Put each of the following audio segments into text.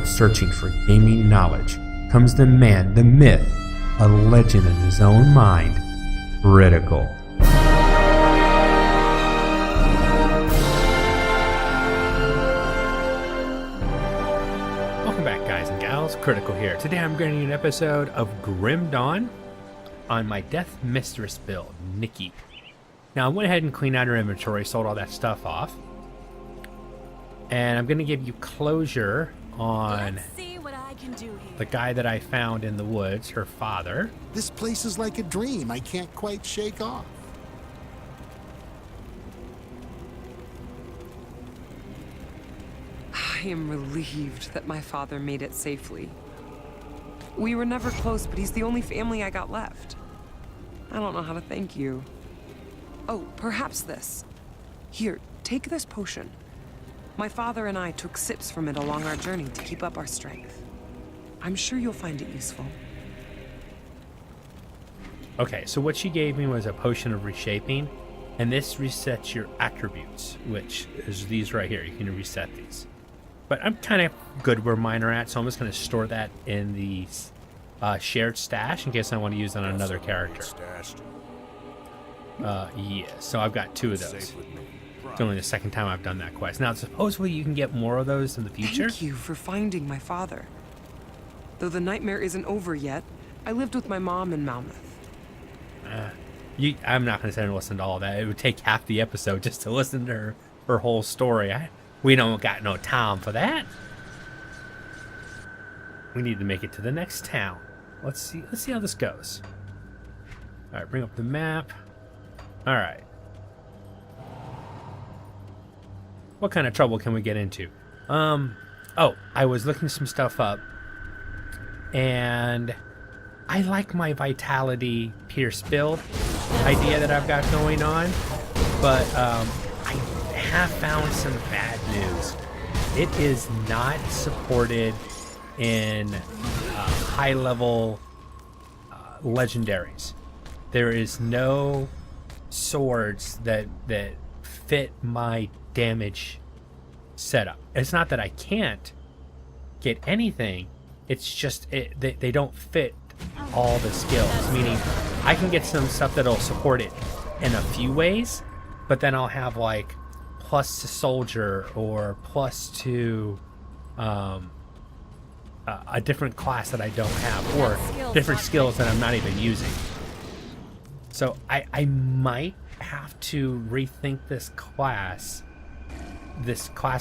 world searching for gaming knowledge comes the man, the myth, a legend in his own mind, Critical. Welcome back, guys and gals. Critical here. Today I'm bringing you an episode of Grim Dawn on my Death Mistress build, Nikki. Now I went ahead and cleaned out her inventory, sold all that stuff off. And I'm going to give you closure on the guy that I found in the woods, her father. This place is like a dream I can't quite shake off. I am relieved that my father made it safely. We were never close, but he's the only family I got left. I don't know how to thank you. Oh, perhaps this. Here, take this potion. My father and I took sips from it along our journey to keep up our strength. I'm sure you'll find it useful. Okay, so what she gave me was a potion of reshaping, and this resets your attributes, which is these right here. You can reset these. But I'm kind of good where mine are at, so I'm just going to store that in the shared stash in case I want to use it on another character. Yeah, so I've got 2 of those. It's only the second time I've done that quest. Now, supposedly you can get more of those in the future. Thank you for finding my father. Though the nightmare isn't over yet, I lived with my mom in Malmouth. I'm not going to sit and listen to all that. It would take half the episode just to listen to her whole story. We don't got no time for that. We need to make it to the next town. Let's see how this goes. All right, bring up the map. All right. What kind of trouble can we get into? Oh, I was looking some stuff up, and I like my Vitality Pierce build idea that I've got going on, but I have found some bad news. It is not supported in high-level legendaries. There is no swords that fit my damage setup. It's not that I can't get anything, it's just they don't fit all the skills, meaning I can get some stuff that'll support it in a few ways, but then I'll have like plus to soldier or plus to a different class that I don't have, or different skills that I'm not even using. So I might have to rethink this class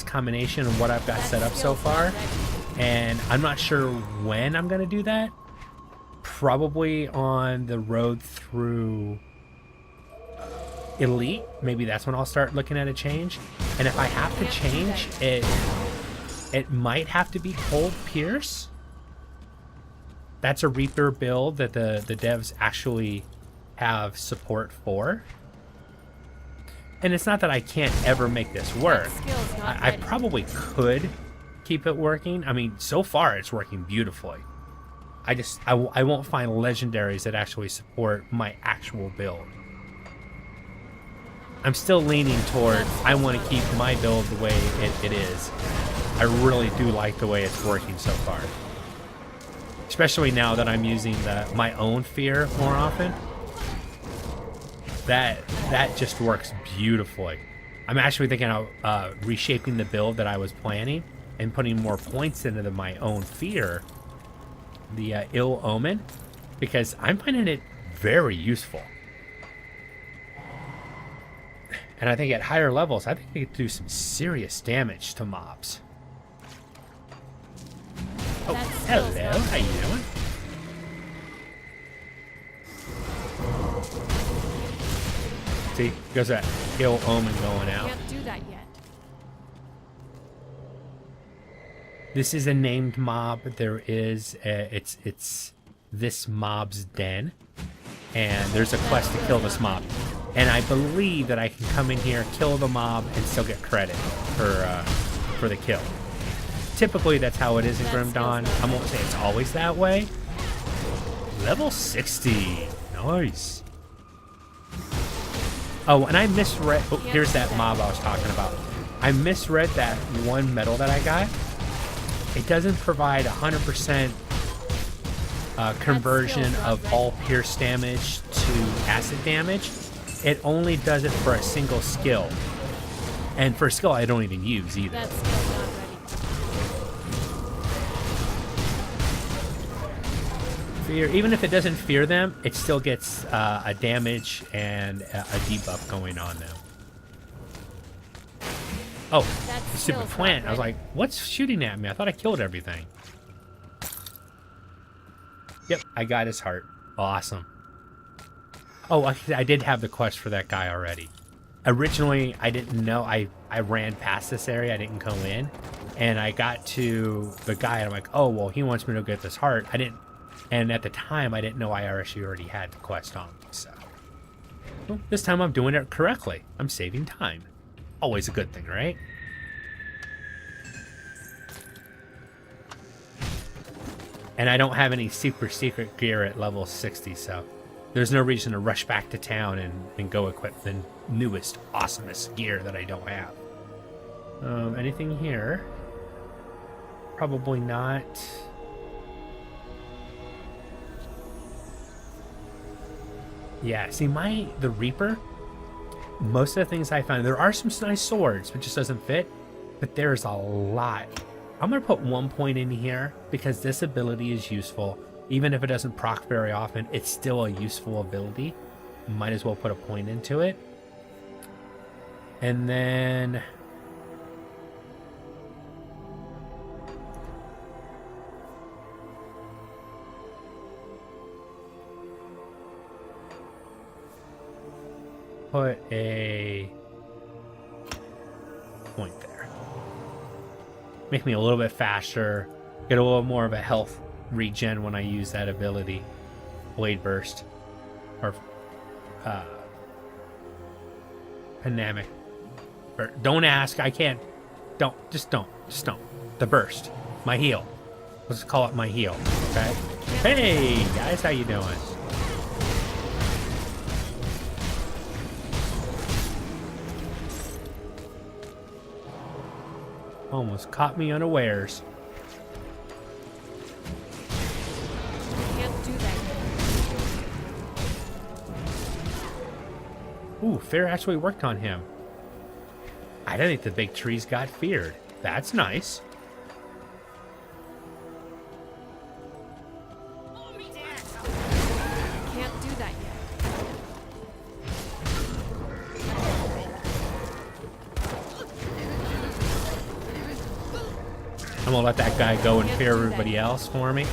combination and what I've got set up so far, and I'm not sure when I'm going to do that. Probably on the road through Elite. Maybe that's when I'll start looking at a change. And if I have to change it, it might have to be Cold Pierce. That's a Reaper build that the devs actually have support for. And it's not that I can't ever make this work. I probably could keep it working. I mean, so far it's working beautifully. I won't find legendaries that actually support my actual build. I'm still leaning toward I want to keep my build the way it is. I really do like the way it's working so far. Especially now that I'm using my own fear more often. That just works beautifully. I'm actually thinking of reshaping the build that I was planning and putting more points into my own fear, the Ill Omen, because I'm finding it very useful. And I think at higher levels, I think they could do some serious damage to mobs. Oh, hello, how you doing? See, goes that Ill Omen going out. Can't do that yet. This is a named mob. There is it's this mob's den, and there's a quest to kill this mob. And I believe that I can come in here, kill the mob, and still get credit for the kill. Typically, that's how it is in Grim Dawn. I won't say it's always that way. Level 60, nice. Oh, and I misread. Oh, here's that mob I was talking about. I misread that one medal that I got. it doesn't provide 100% conversion of all pierce damage to acid damage. It only does it for a single skill. And for a skill I don't even use either. That skill's not ready. Fear, even if it doesn't fear them, it still gets a damage and a debuff going on them. Oh, That the skill's stupid not plant. I was ready. like, what's shooting at me? I thought I killed everything. Yep, I got his heart. Awesome. Oh, I did have the quest for that guy already. Originally, I didn't know. I ran past this area. I didn't go in. And I got to the guy, and I'm like, oh, well, he wants me to get this heart. I didn't. And at the time, I didn't know I actually already had the quest on me. So well, this time I'm doing it correctly. I'm saving time. Always a good thing, right? And I don't have any super secret gear at level 60, so there's no reason to rush back to town and go equip the newest, awesomest gear that I don't have. Anything here? Probably not. Yeah, see, the Reaper, most of the things I found, there are some nice swords, but just doesn't fit, but there's a lot. I'm going to put 1 point in here because this ability is useful. Even if it doesn't proc very often, it's still a useful ability. Might as well put a point into it. And then put a point there. Make me a little bit faster. Get a little more of a health regen when I use that ability. Blade burst. Or Dynamic. Don't ask. I can't. Just don't. The burst. My heal. Let's call it my heal. Okay. Hey guys, how you doing? Almost caught me unawares. Can't do that. Ooh, fear actually worked on him. I didn't think the big trees got feared. That's nice. Can't do that yet. I'm gonna let that guy go and fear everybody else for me.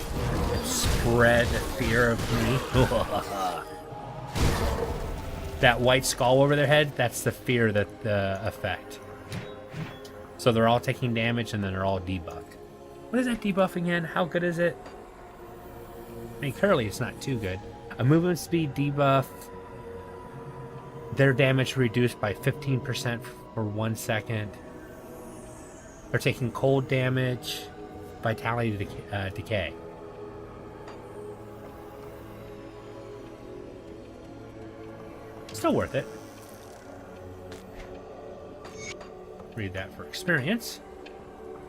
Spread the fear of me. That white skull over their head, that's the fear that the effect. So they're all taking damage and then they're all debuffed. What is that debuff again? How good is it? I mean, currently it's not too good. A movement speed debuff. Their damage reduced by 15% for 1 second. They're taking cold damage, vitality decay. Still worth it. Read that for experience.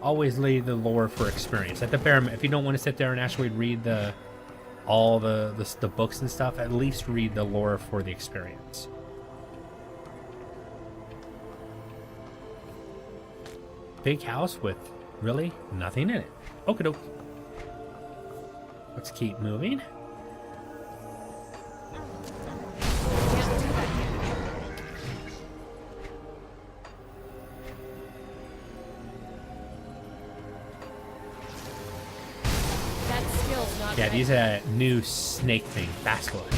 Always read the lore for experience. At the bare minimum, if you don't want to sit there and actually read all the books and stuff, at least read the lore for the experience. Big house with really nothing in it. Okie doke. Let's keep moving. Can't do that yet. That skill's not Yeah, ready. these are new snake thing, basilisk.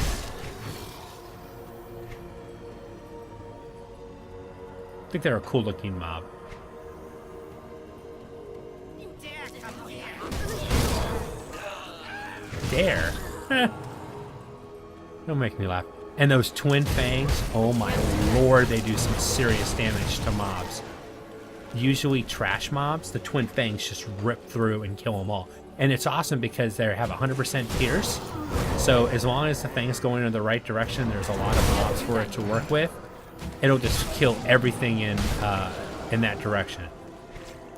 I think they're a cool looking mob. Dare? Don't make me laugh. And those twin fangs, oh my lord, they do some serious damage to mobs. Usually trash mobs, the twin fangs just rip through and kill them all. And it's awesome because they have 100% pierce. So as long as the fang's going in the right direction, there's a lot of mobs for it to work with. It'll just kill everything in that direction.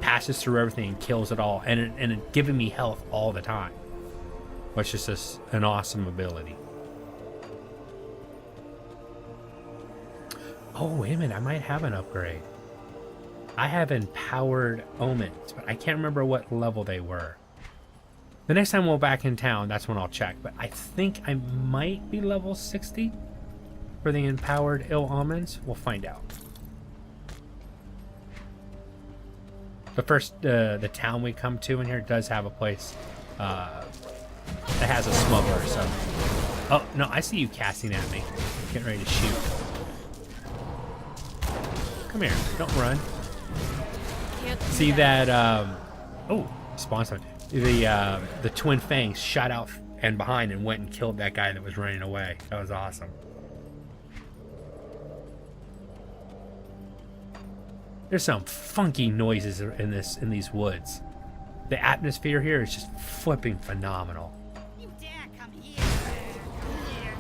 passes through everything and kills it all, and it giving me health all the time, which is just an awesome ability. Oh, wait a minute, I might have an upgrade. I have empowered omens, but I can't remember what level they were. The next time we're back in town, that's when I'll check, but I think I might be level 60 for the empowered ill omens. We'll find out. The first, the town we come to in here does have a place that has a smuggler, so... Oh, no, I see you casting at me. Getting ready to shoot. Come here, don't run. See that, oh, spawn something. The twin fangs shot out and behind and went and killed that guy that was running away. That was awesome. There's some funky noises in these woods. The atmosphere here is just flipping phenomenal. You dare come here. Come here.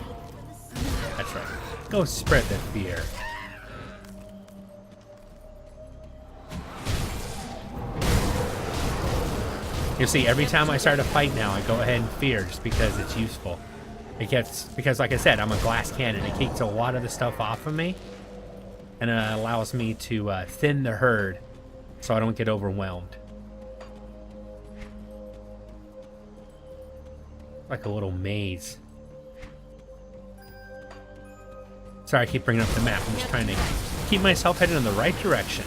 That's right. Go spread the fear. You'll see, every time I start a fight now, I go ahead and fear just because it's useful. Because like I said, I'm a glass cannon. It keeps a lot of the stuff off of me, and it allows me to thin the herd so I don't get overwhelmed. Like a little maze. Sorry, I keep bringing up the map. I'm just trying to keep myself headed in the right direction.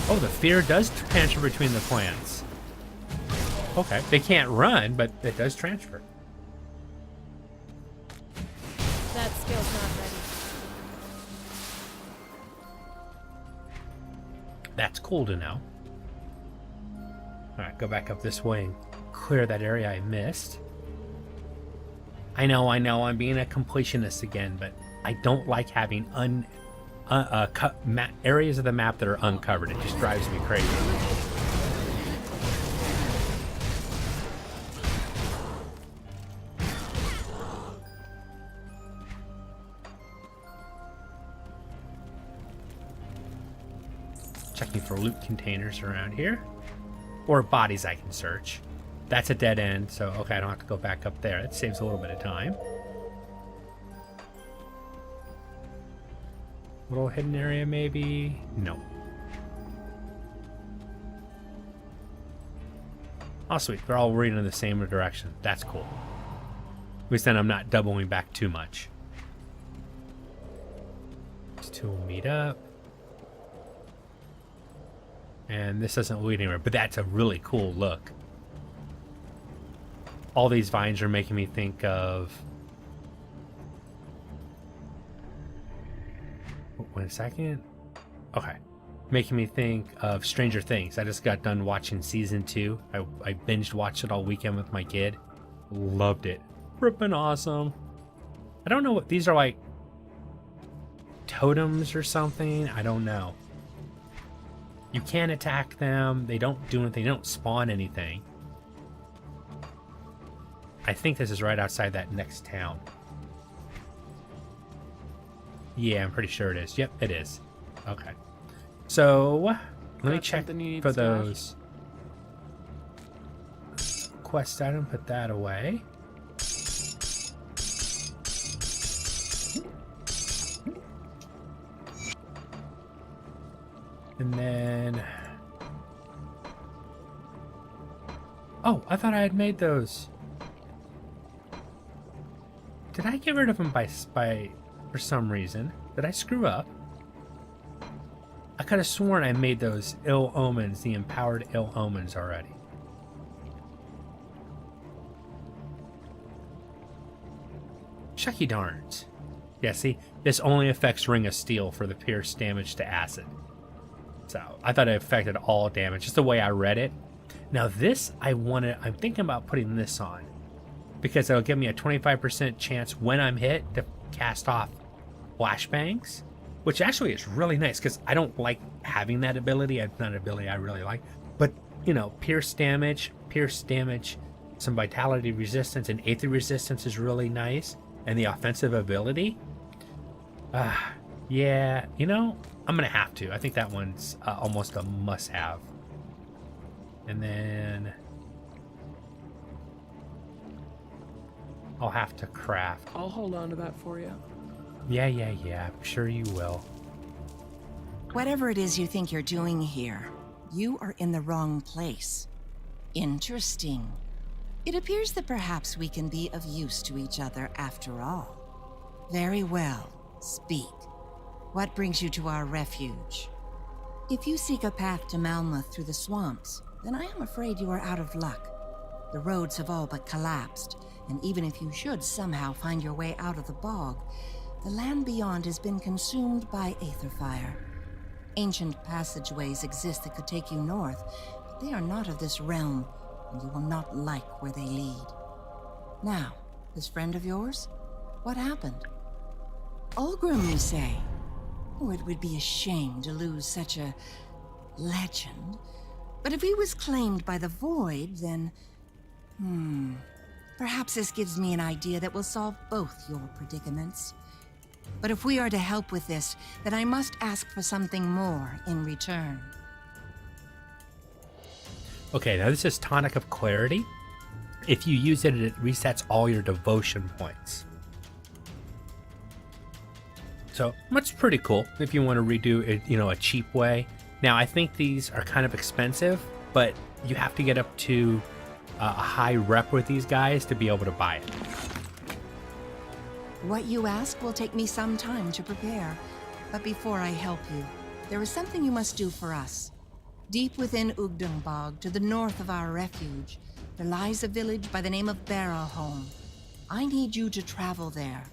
Oh, the fear does transfer between the clans. Okay, they can't run, but it does transfer. That skill's not ready. That's cool to know. Alright, go back up this way and clear that area I missed. I know, I'm being a completionist again, but I don't like having areas of the map that are uncovered. It just drives me crazy. Checking for loot containers around here, or bodies I can search. That's a dead end, so okay, I don't have to go back up there. It saves a little bit of time. Little hidden area, maybe? No. Oh, sweet. They're all reading in the same direction. That's cool. At least then I'm not doubling back too much. These two will meet up. And this doesn't lead anywhere, but that's a really cool look. All these vines are making me think of... Wait a second. Okay. Making me think of Stranger Things. I just got done watching season 2. I binged watched it all weekend with my kid. Loved it. Rippin' awesome. I don't know what these are, like totems or something. I don't know. You can't attack them. They don't do anything. They don't spawn anything. I think this is right outside that next town. Yeah, I'm pretty sure it is. Yep, it is. Okay. So, let me check for those. Quest item, put that away. And then... Oh, I thought I had made those. Did I get rid of them by for some reason? Did I screw up? I could have sworn I made those ill omens, the empowered ill omens already. Chucky darns. Yeah, see, this only affects Ring of Steel for the pierce damage to acid. So I thought it affected all damage, just the way I read it. Now this, I'm thinking about putting this on because it'll give me a 25% chance when I'm hit to cast off flashbangs, which actually is really nice because I don't like having that ability. It's not an ability I really like, but you know, pierce damage some vitality resistance, and aether resistance is really nice. And the offensive ability. Yeah, you know, I'm going to have to. I think that one's almost a must-have. And then I'll have to craft. I'll hold on to that for you. Yeah. I'm sure you will. Whatever it is you think you're doing here, you are in the wrong place. Interesting. It appears that perhaps we can be of use to each other after all. Very well. Speak. What brings you to our refuge? If you seek a path to Malmouth through the swamps, then I am afraid you are out of luck. The roads have all but collapsed, and even if you should somehow find your way out of the bog, the land beyond has been consumed by aether fire. Ancient passageways exist that could take you north, but they are not of this realm, and you will not like where they lead. Now, this friend of yours? What happened? Ulgrim, you say? Oh, it would be a shame to lose such a legend. But if he was claimed by the Void, then... Perhaps this gives me an idea that will solve both your predicaments. But if we are to help with this, then I must ask for something more in return. Okay, now this is Tonic of Clarity. If you use it, it resets all your devotion points. So that's pretty cool if you want to redo it, you know, a cheap way. Now, I think these are kind of expensive, but you have to get up to a high rep with these guys to be able to buy it. What you ask will take me some time to prepare. But before I help you, there is something you must do for us. Deep within Ugdungbog, to the north of our refuge, there lies a village by the name of Barrowholm. I need you to travel there.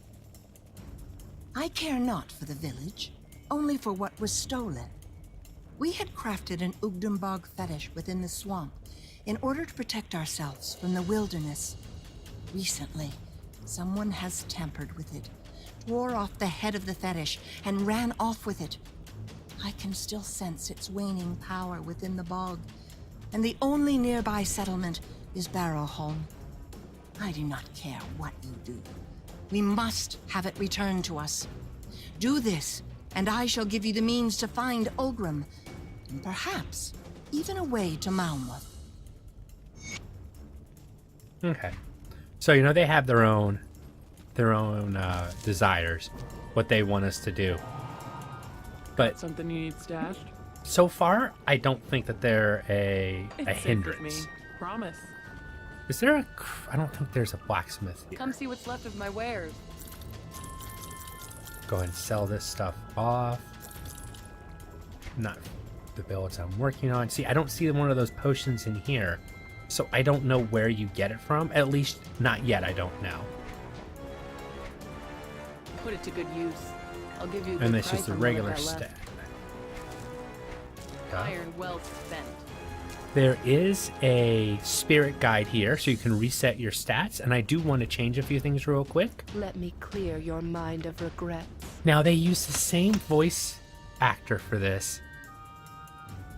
I care not for the village, only for what was stolen. We had crafted an Ugdungbog fetish within the swamp in order to protect ourselves from the wilderness. Recently, someone has tampered with it, tore off the head of the fetish, and ran off with it. I can still sense its waning power within the bog, and the only nearby settlement is Barrowholm. I do not care what you do. We must have it returned to us. Do this, and I shall give you the means to find Ulgrim, and perhaps even a way to Malmouth. Okay. So, you know, they have their own desires, what they want us to do. But Something you need stashed? so far, I don't think that they're a It's safe with hindrance. me. Promise. Is there I don't think there's a blacksmith here. Come see what's left of my wares. Go ahead and sell this stuff off. Not the builds I'm working on. See, I don't see one of those potions in here. So I don't know where you get it from. At least not yet, I don't know. Put it to good use. I'll give you a And good that's just price a on what regular I got left. stat. Iron well spent. There is a spirit guide here, so you can reset your stats, and I do want to change a few things real quick. Let me clear your mind of regrets. Now, they use the same voice actor for this,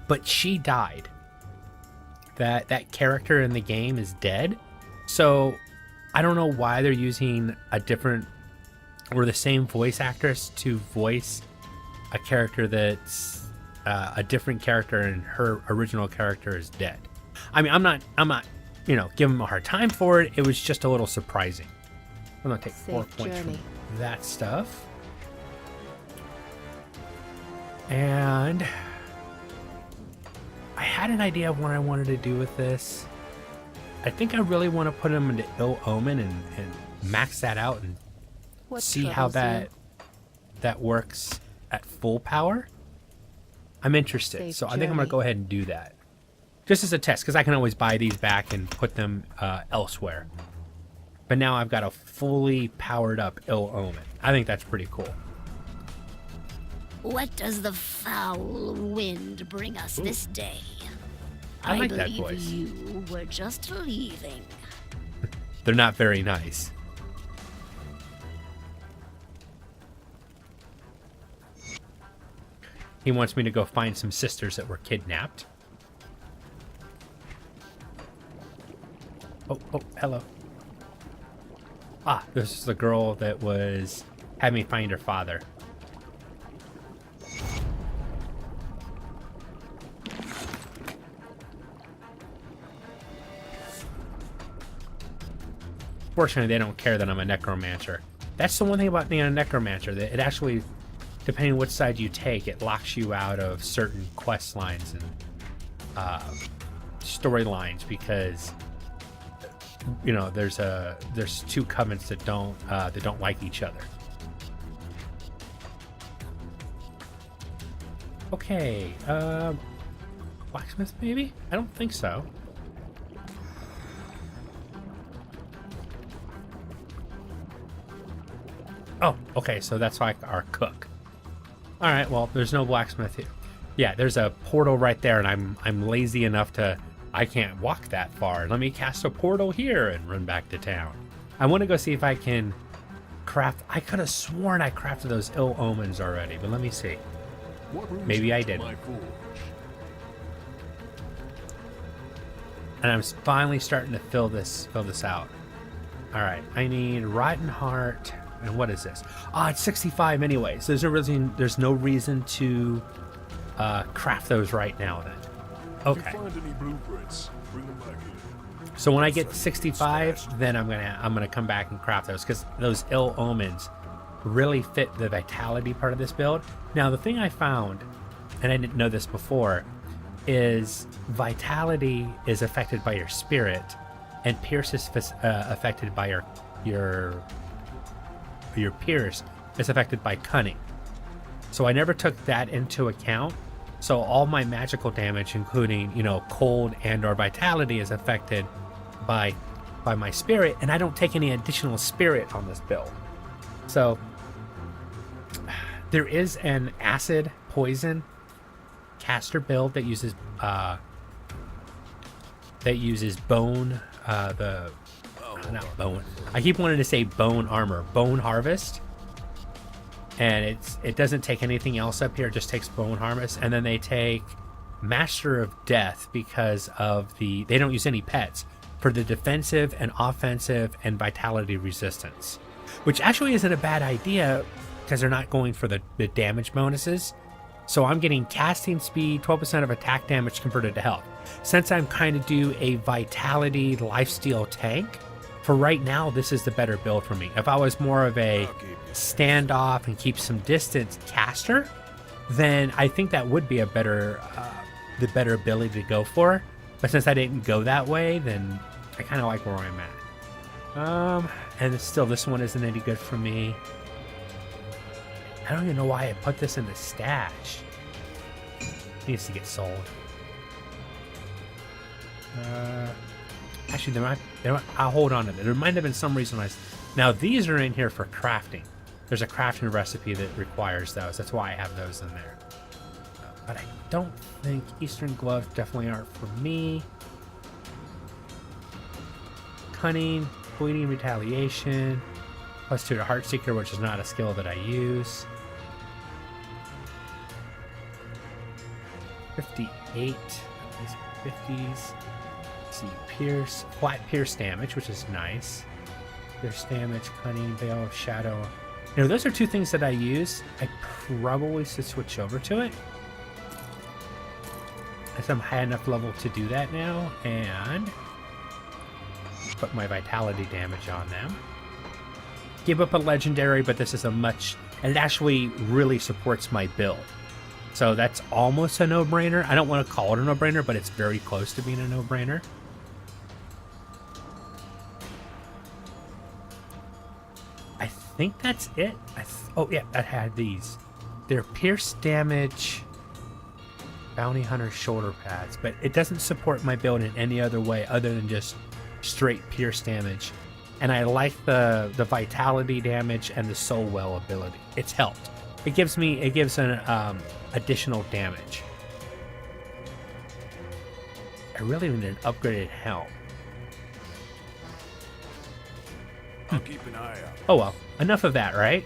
but she died. That character in the game is dead, so I don't know why they're using a different or the same voice actress to voice a character that's a different character, and her original character is dead. I mean, I'm not, you know, giving them a hard time for it. It was just a little surprising. I'm gonna take 4 Safe points journey. from that stuff. And I had an idea of what I wanted to do with this. I think I really want to put them into Ill Omen and max that out and What see how troubles that works at full power. I'm interested, Safe so I think I'm gonna journey. go ahead and do that, just as a test, because I can always buy these back and put them elsewhere. But now I've got a fully powered up Ill Omen. I think that's pretty cool. What does the foul wind bring us this day? I like that believe voice. you were just leaving. They're not very nice. He wants me to go find some sisters that were kidnapped. Oh, hello. Ah, this is the girl that was had me find her father. Fortunately, they don't care that I'm a necromancer. That's the one thing about being a necromancer, that it actually, depending on which side you take, it locks you out of certain quest lines and storylines, because you know there's two covens that don't like each other. Okay, blacksmith maybe? I don't think so. Oh, okay, so that's like our cook. All right, well, there's no blacksmith here. Yeah, there's a portal right there, and I'm lazy enough to, I can't walk that far. Let me cast a portal here and run back to town. I want to go see if I can craft. I could have sworn I crafted those ill omens already, but let me see. Maybe I didn't. And I'm finally starting to fill this out. All right, I need rotten heart. And what is this? It's 65 anyways. There's no reason to craft those right now then. Okay. If you find any blueprints, bring them back here. So when I get to 65, then I'm gonna come back and craft those, because those ill omens really fit the vitality part of this build. Now the thing I found, and I didn't know this before, is vitality is affected by your spirit, and pierce is affected by your pierce is affected by cunning. So I never took that into account. So all my magical damage, including, you know, cold and or vitality, is affected by my spirit, and I don't take any additional spirit on this build. So there is an acid poison caster build that uses bone, not bone. I keep wanting to say bone armor, bone harvest, and it doesn't take anything else up here. It just takes bone harvest, and then they take master of death because of they don't use any pets for the defensive and offensive and vitality resistance, which actually isn't a bad idea because they're not going for the damage bonuses. So I'm getting casting speed, 12% of attack damage converted to health. Since I'm kind of do a vitality lifesteal tank, for right now, this is the better build for me. If I was more of a standoff and keep some distance caster, then I think that would be the better ability to go for. But since I didn't go that way, then I kind of like where I'm at. And still, this one isn't any good for me. I don't even know why I put this in the stash. It needs to get sold. Actually, I'll hold on to it. There might have been some reason now these are in here for crafting. There's a crafting recipe that requires those. That's why I have those in there. But I don't think Eastern gloves definitely aren't for me. Cunning, bleeding, retaliation, +2 to Heartseeker, which is not a skill that I use. 58. These 50s. See, pierce, flat pierce damage, which is nice. Pierce damage, cunning, veil of shadow. You know, those are two things that I use. I probably should switch over to it, as I'm high enough level to do that now, and put my vitality damage on them. Give up a legendary, but this is and it actually really supports my build. So that's almost a no-brainer. I don't want to call it a no-brainer, but it's very close to being a no-brainer. I think that's it. Oh yeah, I had these. They're pierce damage, bounty hunter shoulder pads, but it doesn't support my build in any other way other than just straight pierce damage. And I like the vitality damage and the soul well ability. It's helped. It gives an additional damage. I really need an upgraded helm. I'll keep an eye out. Oh well, enough of that, right?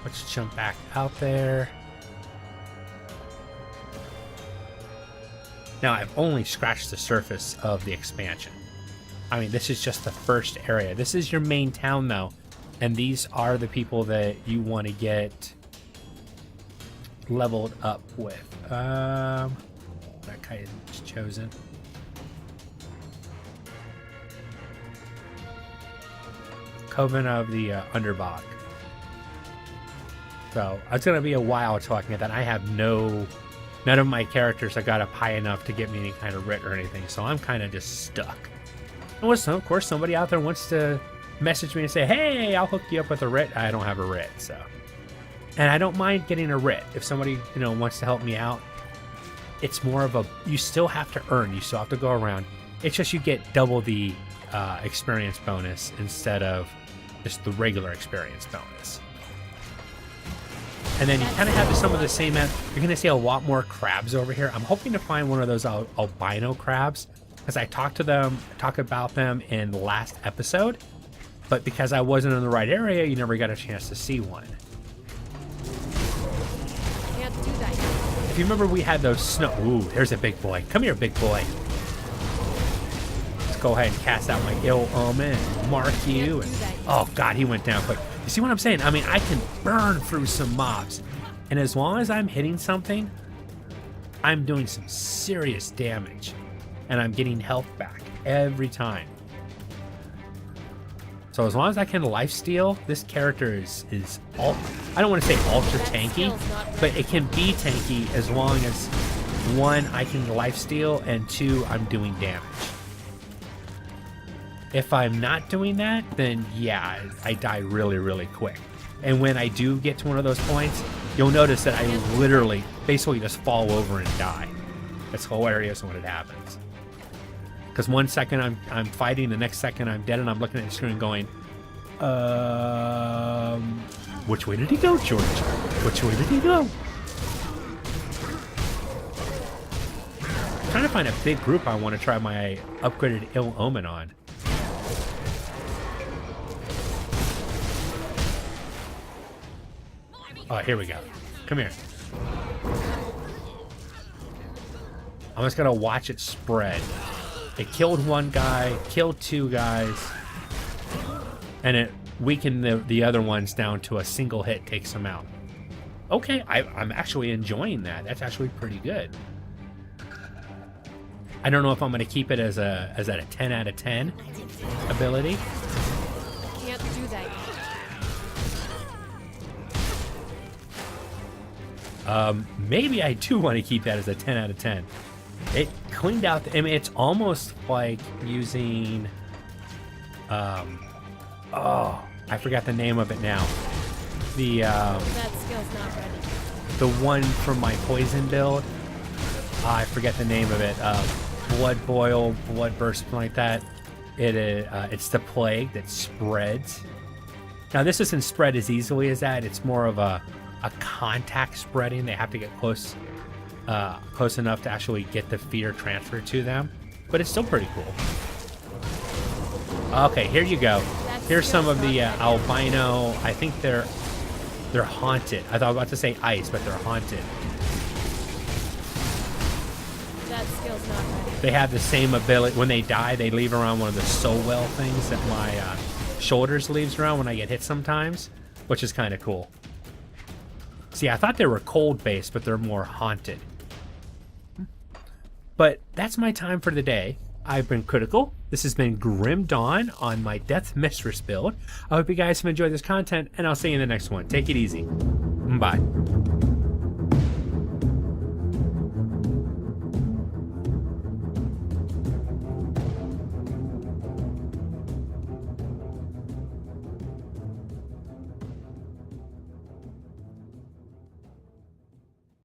Let's jump back out there. Now, I've only scratched the surface of the expansion. I mean, this is just the first area. This is your main town, though, and these are the people that you want to get leveled up with. That guy is chosen. Coven of the Underbog. So it's going to be a while until I can get that. I have none of my characters have got up high enough to get me any kind of writ or anything, so I'm kind of just stuck. And of course, somebody out there wants to message me and say, hey, I'll hook you up with a writ. I don't have a writ, so. And I don't mind getting a writ. If somebody, wants to help me out, it's more of you still have to earn. You still have to go around. It's just you get double the experience bonus instead of just the regular experience bonus. And then you kind of have some of the same. You're going to see a lot more crabs over here. I'm hoping to find one of those albino crabs, because I talked about them in the last episode, but because I wasn't in the right area, you never got a chance to see one. Can't do that. If you remember, we had those snow. Ooh, there's a big boy. Come here, big boy. Let's go ahead and cast out my ill omen and mark you. And, oh God, he went down quick. You see what I'm saying? I mean, I can burn through some mobs, and as long as I'm hitting something, I'm doing some serious damage, and I'm getting health back every time. So as long as I can lifesteal, this character is I don't want to say ultra tanky, but it can be tanky as long as, one, I can lifesteal, and two, I'm doing damage. If I'm not doing that, then yeah, I die really, really quick. And when I do get to one of those points, you'll notice that I literally, basically just fall over and die. It's hilarious when it happens. Because one second I'm fighting, the next second I'm dead, and I'm looking at the screen going, which way did he go, George? Which way did he go? I'm trying to find a big group I want to try my upgraded Ill Omen on. Oh, here we go. Come here. I'm just gonna watch it spread. It killed one guy, killed two guys, and it weakened the other ones down to a single hit, takes them out. Okay, I'm actually enjoying that. That's actually pretty good. I don't know if I'm gonna keep it as a 10 out of 10 ability. Can't do that. Maybe I do want to keep that as a 10 out of 10. It cleaned out, I mean, it's almost like using, oh, I forgot the name of it now. That skill's not ready. The one from my poison build. I forget the name of it. Blood boil, blood burst, something like that. It's the plague that spreads. Now this doesn't spread as easily as that. It's more of a contact spreading. They have to get close enough to actually get the fear transferred to them, but it's still pretty cool. Okay, here you go. Here's some of the albino. I think they're haunted. I thought I was about to say ice, but they're haunted. That skill's not ready. They have the same ability. When they die, they leave around one of the so well things that my shoulders leaves around when I get hit sometimes, which is kind of cool. See, I thought they were cold-based, but they're more haunted. But that's my time for the day. I've been Critical. This has been Grim Dawn on my Death Mistress build. I hope you guys have enjoyed this content, and I'll see you in the next one. Take it easy. Bye.